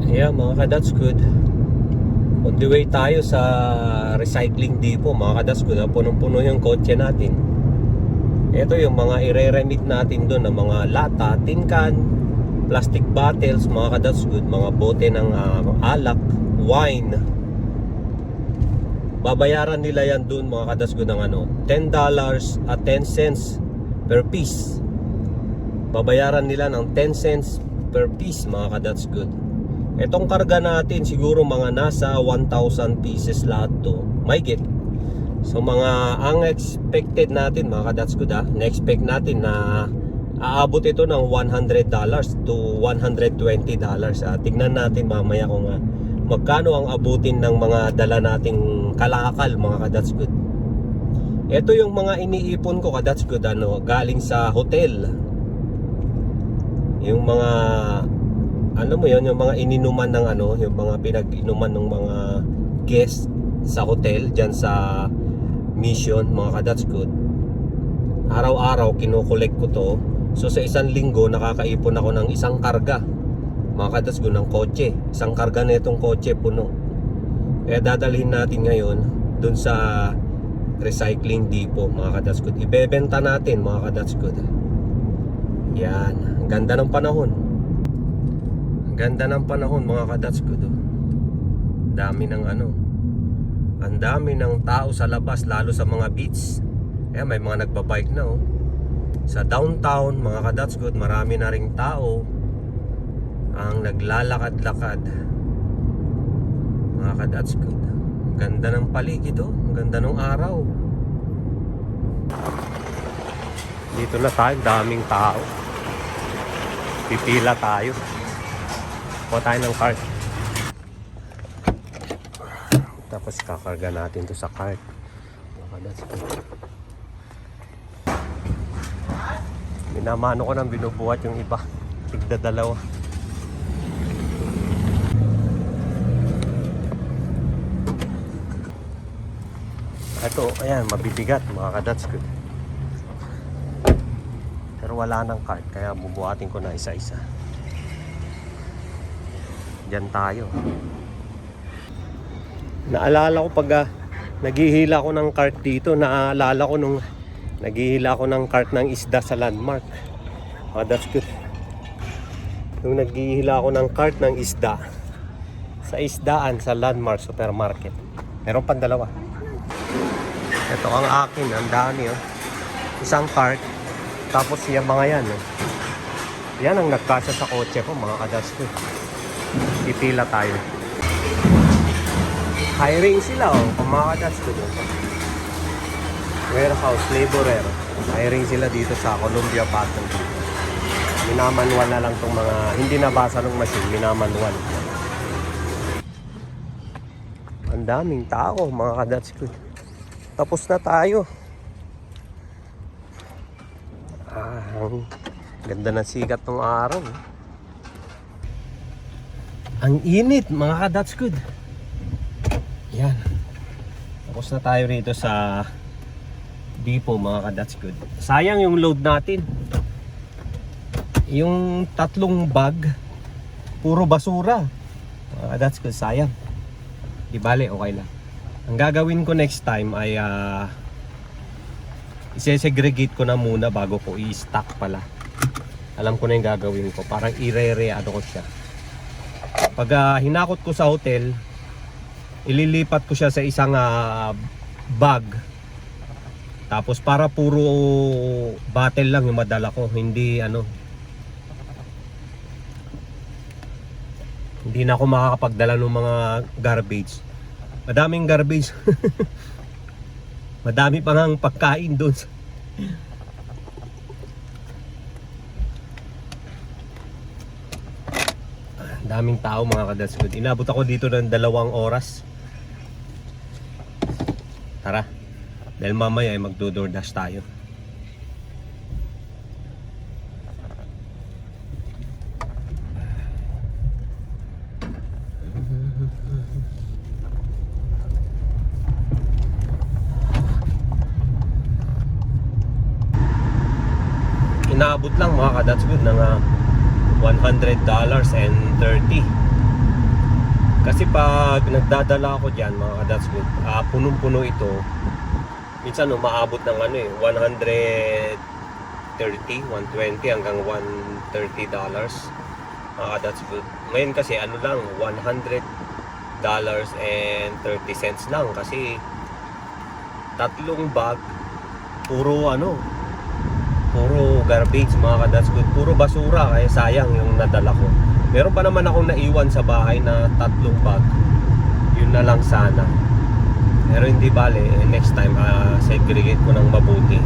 Yeah, mga ka-that's good. On the way tayo sa recycling depot, mga ka-that's good. Punong-puno yung kotse natin. Ito yung mga ire-remit natin doon ng mga lata, tin can, plastic bottles, mga ka-that's good. Mga bote ng alak, wine. Babayaran nila yan doon, mga ka-that's good, ng $10 at 10 cents per piece. Babayaran nila ng 10 cents per piece, mga ka-that's good. Etong karga natin siguro mga nasa 1,000 pieces lahat to. May get. So mga ang expected natin, mga ka-that's good, na-expect natin na aabot ito ng $100 to $120. Tignan natin mamaya kung magkano ang abutin ng mga dala nating kalakal, mga ka-that's good. Ito yung mga iniipon ko, ka-that's good, galing sa hotel. Yung mga mo yun, yung mga ininuman ng yung mga pinag-inuman ng mga guest sa hotel dyan sa Mission, mga ka-that's good. Araw-araw kinukolekt ko to. So sa isang linggo nakakaipon ako ng isang karga, mga ka-that's good, ng kotse. Isang karga na itong kotse puno. Kaya dadalhin natin ngayon dun sa recycling depot, mga ka-that's good. Ibebenta natin, mga ka-that's good. Yan, ang ganda ng panahon. Ganda ng panahon, mga ka-that's good. Dami ng ang dami ng tao sa labas, lalo sa mga beach. May mga nagbabike na sa downtown, mga ka-that's good. Marami na ring tao ang naglalakad-lakad, mga ka-that's good. Ganda ng paligid, ganda ng araw. Dito na tayo, daming tao. Pipila tayo. Kuha tayo ng cart. Tapos kakarga natin to sa cart. Minamano ko nang binubuhat yung iba. Tigda-dalawa. Ito, ayan, mabibigat, mga ka-that's good. Pero wala nang cart, kaya bubuhatin ko na isa-isa. Diyan tayo. Naalala ko pag naghihila ko ng cart dito, naalala ko nung naghihila ko ng cart ng isda sa Landmark. That's good. Nung naghihila ko ng cart ng isda sa isdaan sa Landmark Supermarket. Meron pang dalawa. Ito ang akin, ang dami Isang cart, tapos yung mga yan yan ang nagkasya sa kotse ko, mga ka-that's good. Pipila tayo. Hiring sila kung mga ka-that's good. Warehouse laborer. Hiring sila dito sa Columbia Pattern dito. Minamanual na lang tong mga hindi nabasa ng machine, minamanual. Ang daming tao, mga ka-that's good. Tapos na tayo. Ganda ng sikat ng araw. Ang init, mga ka-that's good. Yan. Tapos na tayo rito sa depot, mga ka-that's good. Sayang yung load natin. Yung 3 bag, puro basura. Mga ka-that's good, sayang. Di bale, okay lang. Ang gagawin ko next time ay isesegregate ko na muna bago ko i-stack pala. Alam ko na yung gagawin ko. Parang ire-reado ko siya. Pag hinakot ko sa hotel, ililipat ko siya sa isang bag. Tapos para puro bottle lang yung madala ko, hindi hindi na ako makakapagdala ng mga garbage. Madaming garbage. Madami pa ngang pagkain doon. Daming tao, mga ka-that's good. Inabot ako dito ng 2 oras. Tara, dahil mamaya ay magdo-DoorDash tayo. Inaabot lang, mga ka-that's good, ng $100 and 30. Kasi pag nagdadala ako dyan mga ka-that's good, punong-puno ito. Minsan umaabot ng 120 hanggang $130 mga ka-that's good. Ngayon kasi lang, $100.30 lang kasi tatlong bag puro puro garbage mga ka-that's good, puro basura, kaya sayang yung nadala ko. Meron pa naman akong naiwan sa bahay na tatlong bag, yun na lang sana. Pero hindi bale, next time segregate ko ng mabuti.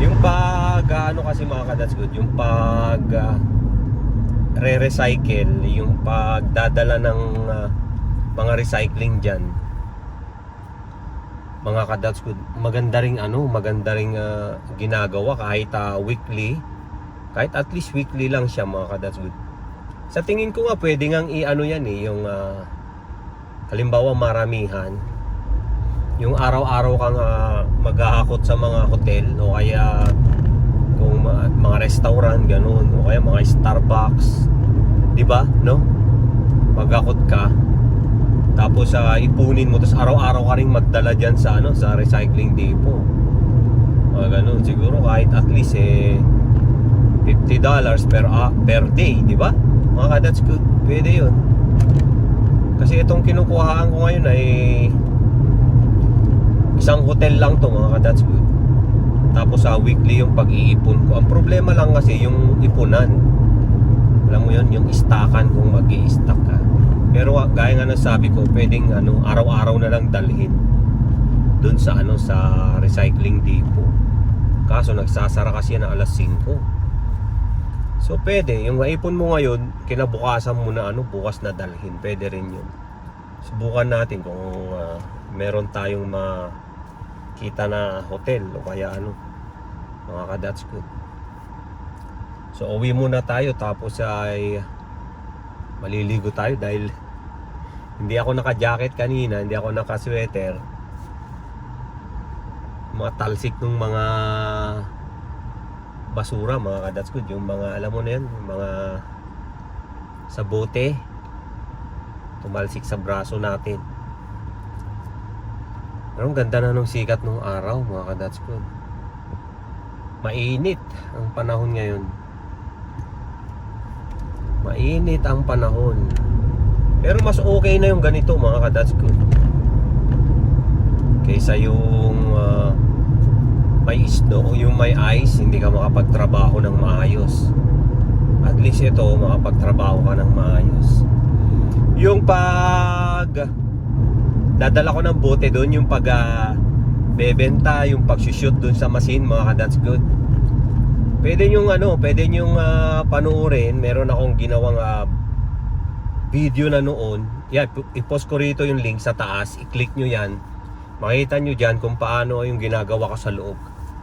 Yung pag kasi mga ka-that's good, yung pag re-recycle, yung pagdadala ng mga recycling dyan mga ka-that's good, maganda ring ginagawa kahit weekly, kahit at least weekly lang siya mga ka-that's good. Sa tingin ko nga pwede ngang yan yung halimbawa maramihan, yung araw-araw kang maghahakot sa mga hotel o kaya kung mga restaurant ganun, o kaya mga Starbucks, di ba, no? Maghakot ka tapos ipunin mo, tapos araw-araw ka ring magdala diyan sa sa recycling depot. Ganun siguro kahit at least $50 per day, di ba? Mga that's good, pwede yun. Kasi itong kinukuhaan ko ngayon ay isang hotel lang to mga that's good. Tapos weekly yung pag-iipon ko. Ang problema lang kasi yung ipunan, alam mo yun, yung istakan kung mag-i-stack ka. Pero gaya nga nasabi ko, pwedeng araw-araw na lang dalhin dun sa sa recycling depot. Kaso nagsasara kasi yan alas 5. So pwede, yung maipon mo ngayon, kinabukasan mo na bukas na dalhin. Pwede rin yun. Subukan natin kung meron tayong makita na hotel o kaya mga ka-that's good. So uwi muna tayo, tapos ay maliligo tayo dahil hindi ako naka-jacket kanina, hindi ako naka-sweater. Mga talsik ng mga basura mga ka-that's good, yung mga alam mo na yan, yung mga sa bote tumalsik sa braso natin. Pero ang ganda na nung sikat nung araw mga ka-that's good. Mainit ang panahon ngayon. Mainit ang panahon. Pero mas okay na yung ganito mga ka-that's good kaysa yung may snow, yung may ice, hindi ka makapagtrabaho ng maayos. At least ito, makapagtrabaho ka ng maayos. Yung pag dadala ko ng bote doon, yung pag bebenta, yung pag-shoot doon sa machine mga ka-that's good, pwede nyong panuorin. Meron akong ginawang video na noon. Yan, i-post ko rito yung link sa taas. I-click nyo yan. Makita nyo dyan kung paano yung ginagawa ko sa loob.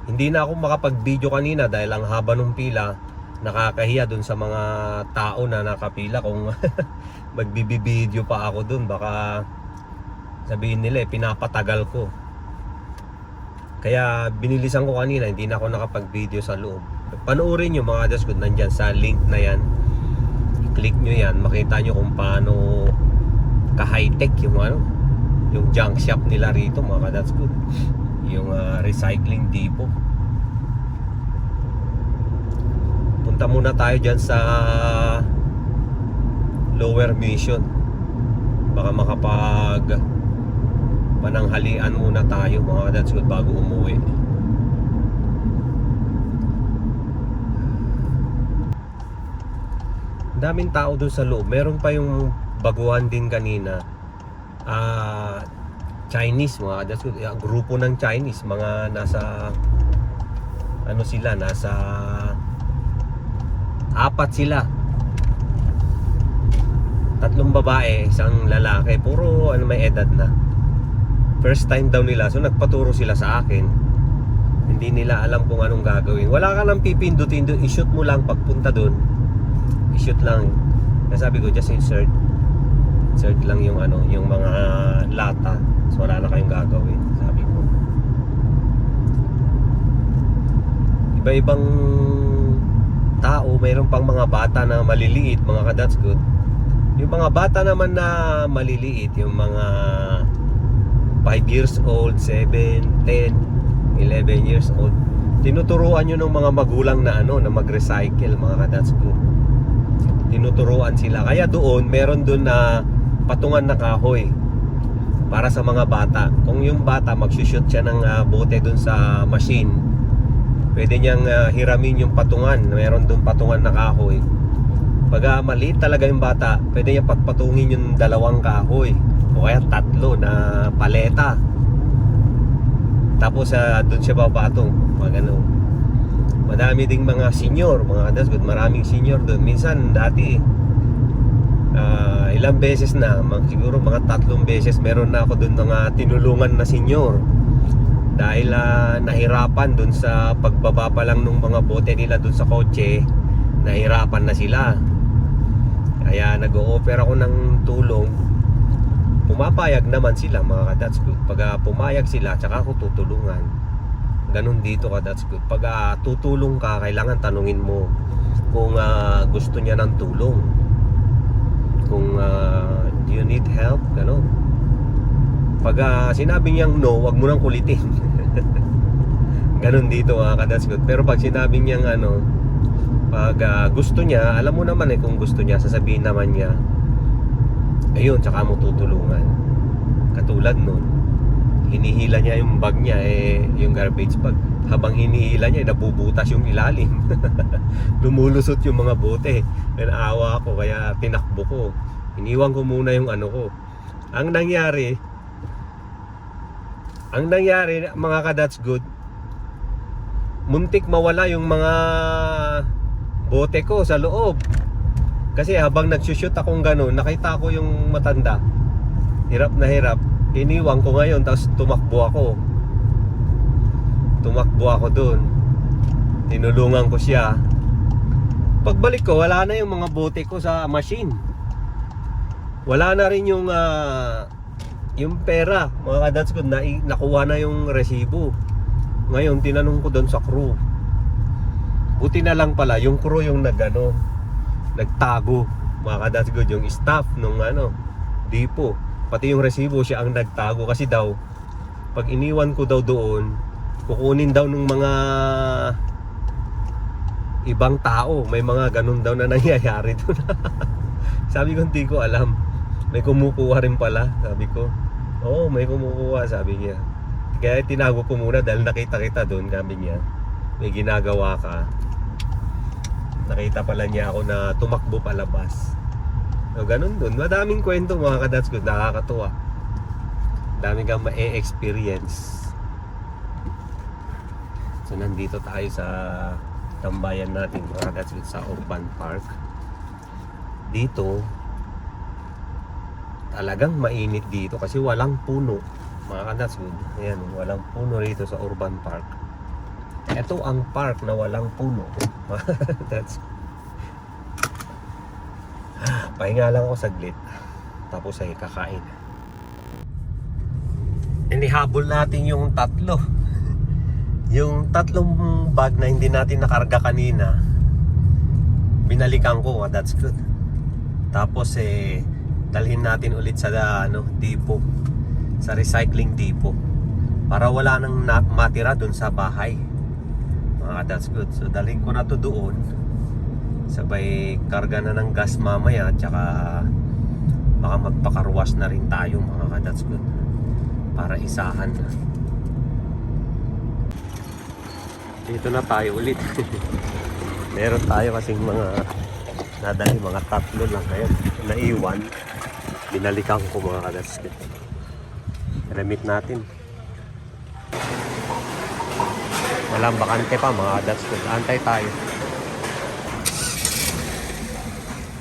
Hindi na ako makapag-video kanina dahil ang haba ng pila. Nakakahiya dun sa mga tao na nakapila kung magbibideo pa ako dun. Baka sabihin nila pinapatagal ko. Kaya binilisan ko kanina, hindi na ako nakapag-video sa loob. Panoorin nyo mga that's good, nandyan sa link na yan. I-click nyo yan, makita nyo kung paano ka-high-tech yung junk shop nila rito mga that's good, yung recycling depot. Punta muna tayo dyan sa Lower Mission, baka pananghalian muna tayo mga that's good bago umuwi. Daming tao doon sa loob. Meron pa yung baguhan din kanina, Chinese mga that's good, grupo ng Chinese, mga nasa nasa 4 sila, 3 babae, 1 lalaki, puro may edad na. First time daw nila, so nagpaturo sila sa akin. Hindi nila alam kung anong gagawin. Wala ka lang pipindutin doon, i-shoot mo lang pagpunta doon. I-shoot lang. Nasabi ko, just insert lang yung yung mga lata. So wala na kayong gagawin, sabi ko. Iba-ibang tao, mayroon pang mga bata na maliliit, mga ka-that's good. Yung mga bata naman na maliliit, yung mga 5 years old, 7, 10, 11 years old, tinuturuan nyo ng mga magulang na na mag-recycle, mga that's good. Tinuturuan sila. Kaya doon, meron doon na patungan na kahoy para sa mga bata. Kung yung bata magsushoot siya ng bote doon sa machine, pwede niyang hiramin yung patungan. Meron doon patungan na kahoy. Pag maliit talaga yung bata, pwede niya pagpatungin yung 2 kahoy o kaya 3 na paleta. Tapos doon siya papatong. Madami ding mga senior, mga that's good, maraming senior doon. Minsan dati ilang beses na, siguro mga 3 beses meron na ako doon mga tinulungan na senior. Dahil nahirapan doon sa pagbaba pa lang ng mga bote nila doon sa kotse, nahirapan na sila. Kaya nag-o-offer ako ng tulong. Pumapayag naman sila, mga that's good. Pag pumayag sila, tsaka ako tutulungan. Ganon dito ka, that's good. Pag tutulong ka, kailangan tanungin mo kung gusto niya ng tulong. Kung do you need help, ganon. Pag sinabi niyang no, wag mo nang kulitin. Ganon dito, that's good. Pero pag sinabi niyang pag gusto niya, alam mo naman kung gusto niya, sasabihin naman niya, ayun, tsaka mo tutulungan. Katulad nun, hinihila niya yung bag niya, yung garbage bag. Habang hinihila niya, nabubutas yung ilalim. Lumulusot yung mga bote. Naawa ako, kaya tinakbo ko. Iniwan ko muna yung ko. Ang nangyari, mga ka-that's good, muntik mawala yung mga bote ko sa loob. Kasi habang nagsushoot akong gano'n, nakita ko yung matanda. Hirap na hirap. Iniwan ko ngayon, tapos tumakbo ako doon. Tinulungan ko siya. Pagbalik ko, wala na yung mga bote ko sa machine. Wala na rin yung pera. Mga kadats ko, nakuha na yung resibo. Ngayon, tinanong ko doon sa crew. Buti na lang pala, yung crew yung nagtago. Mga kadats ko, yung staff nung depo. Pati yung resibo siya ang nagtago. Kasi daw, pag iniwan ko daw doon, kukunin daw ng mga ibang tao. May mga ganun daw na nangyayari doon. Sabi ko, hindi ko alam. May kumukuha rin pala. Sabi ko, oo, may kumukuha, sabi niya. Kaya tinago ko muna dahil nakita kita doon, sabi niya. May ginagawa ka. Nakita pala niya ako na tumakbo palabas. So, ganun doon. Madaming kwento, mga kadats ko. Nakakatuwa. Dami kang ma-experience. So nandito tayo sa tambayan natin, mga kadats ko, sa Urban Park. Dito talagang mainit dito kasi walang puno, mga kadats ko. Ayan, walang puno rito sa Urban Park. Ito ang park na walang puno. That's pahinga lang ako saglit, tapos ay kakain. Inihabol natin yung 3. Yung 3 bag na hindi natin nakarga kanina, binalikan ko, that's good. Tapos dalhin natin ulit sa depot, sa recycling depot, para wala nang matira dun sa bahay. That's good. So dalhin ko na to doon. Sabay karga na ng gas mamaya, tsaka baka magpakarwas na rin tayo, mga that's good, para isahan na. Dito na tayo ulit. Meron tayo kasing mga nadali, mga 3 lang kaya naiwan. Binalikan ko, mga that's good. Remit natin. Walang bakante pa, mga that's good. Antay tayo.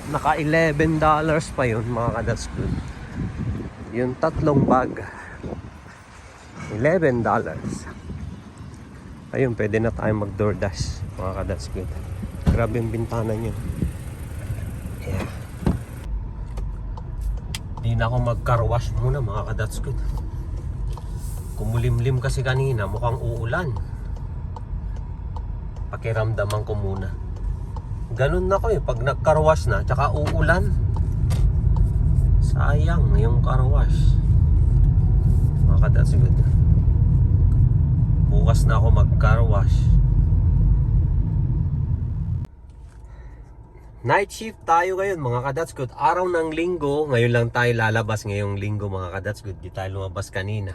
Naka $11 pa yun, mga that's good. Yung 3 bag, $11. Ayun, pwede na tayo mag DoorDash, mga that's good. Grabe yung bintana nyo. Yeah. Di na ako mag-car wash muna, mga that's good. Kumulimlim kasi kanina, mukhang uulan. Pakiramdaman ko muna. Ganun na ko pag nag-car wash na, tsaka uulan, Sayang yung car wash. Mga ka-That's Good. Bukas na ako mag car wash. Night shift tayo ngayon mga ka-That's Good. Araw ng linggo. Ngayon lang tayo lalabas ngayong linggo mga ka-That's Good. Di tayo lumabas kanina.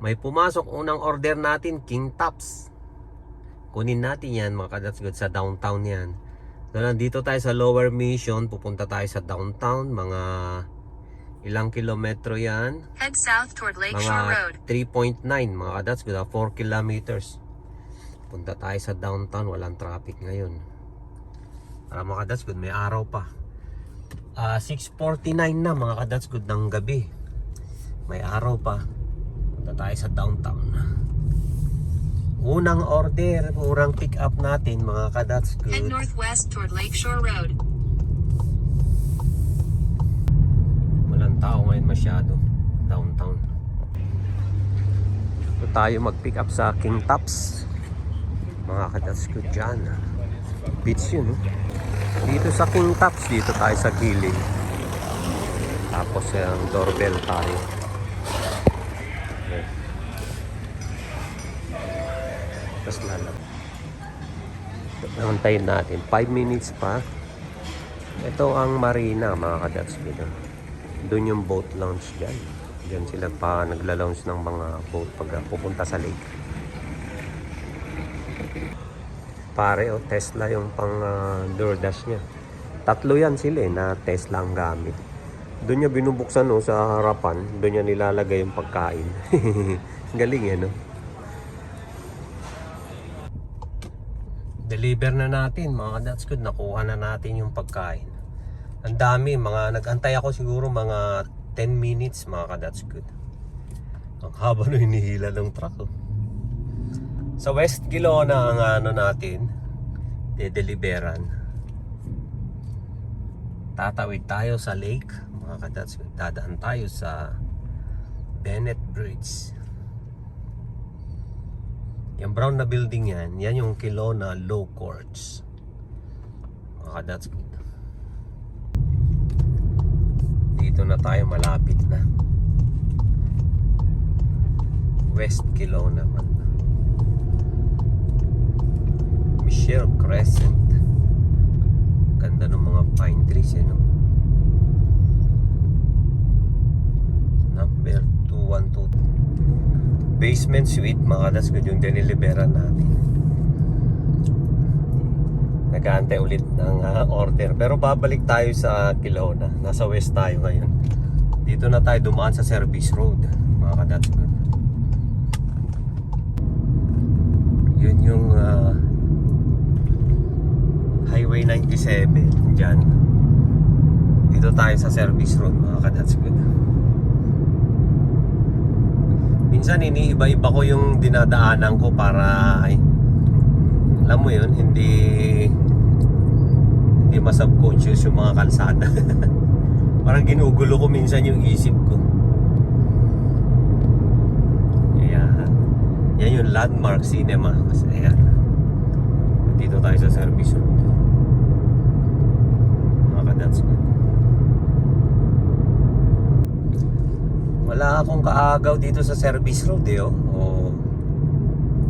May pumasok unang order natin, King Tops. Kunin natin yan mga ka-That's Good sa downtown yan. So nandito tayo sa Lower Mission. Pupunta tayo sa downtown. Mga ilang kilometro yan. Head south toward Lakeshore Road. Mga 3.9 mga ka-That's Good. 4 kilometers. Punta tayo sa downtown. Walang traffic ngayon. Para mga ka-That's Good, may araw pa. 6:49 na mga ka-That's Good ng gabi. May araw pa. Punta tayo sa downtown. Unang order, unang pick up natin mga ka-That's Good. Head northwest toward Lakeshore Road. Walang tao ngayon masyado. Downtown. Ito tayo mag-pick up sa King Tops. Mga ka-That's Good dyan. Beach yun, no? Dito sa King Tops, dito tayo sa gilid. Tapos yung doorbell tayo. Okay. Tapos lalap. Nantayin natin 5 minutes pa. Ito ang marina mga ka-That's Good. Doon yung boat launch dyan. Dyan sila pa nagla-launch ng mga boat pag pupunta sa lake. Pare, Tesla yung pang DoorDash niya. 3 yan sila na Tesla ang gamit. Doon niya binubuksan sa harapan. Doon niya nilalagay yung pagkain. Galing no? Deliver na natin mga That's Good. Nakuha na natin yung pagkain. Ang dami. Nag-antay ako siguro mga 10 minutes mga That's Good. Ang haba na hinihila ng truck. Sa West Gelona ang natin, de-deliveran. Tatawid tayo sa lake, mga ka-That's Good. Dadaan tayo sa Bennett Bridge. Yung brown na building yan yung Kelowna Law Courts. Mga ka-That's Good. Dito na tayo, malapit na. West Kelowna man. Michelle Crescent. Ganda ng mga pine trees no? Number 212 basement suite mga That's Good yung diniliberan natin. Nag-aantay ulit ng order pero babalik tayo sa Kelowna. Nasa west tayo ngayon. Dito na tayo dumaan sa service road mga That's Good. Yun yung Highway 97 dyan. Dito tayo sa service road mga ka-That's Good. Minsan iniiba-iba ko yung dinadaanan ko para alam mo yun, hindi masubconscious yung mga kalsada. Parang ginugulo ko minsan yung isip ko. Yan yung Landmark Cinema. Kasi ayan, dito tayo sa service road. That's Good. Wala akong kaagaw dito sa service road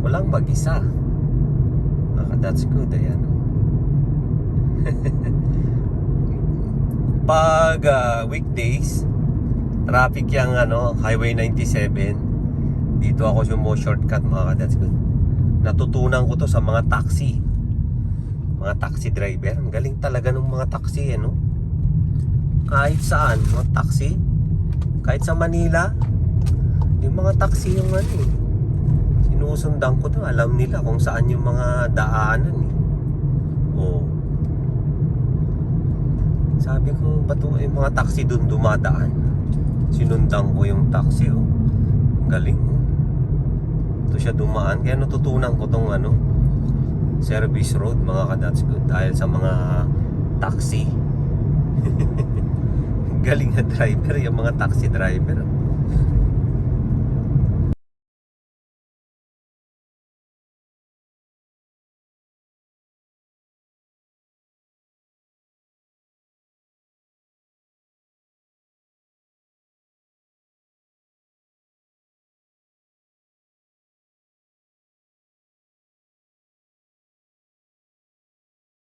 walang mag-isa. That's Good. Ayan. Pag weekdays, traffic yung Highway 97. Dito ako shortcut mga That's Good. Natutunan ko to sa mga taxi. Mga taxi driver. Ang galing talaga ng mga taxi kahit saan mga taxi, kahit sa Manila yung mga taxi yung sinusundan ko to, alam nila kung saan yung mga daanan sabi ko ba't yung mga taxi dun dumadaan, sinundan ko yung taxi galing ito siya dumaan, kaya natutunan ko tong service road mga ka-That's Good dahil sa mga taxi. Galing na driver yung mga taxi driver.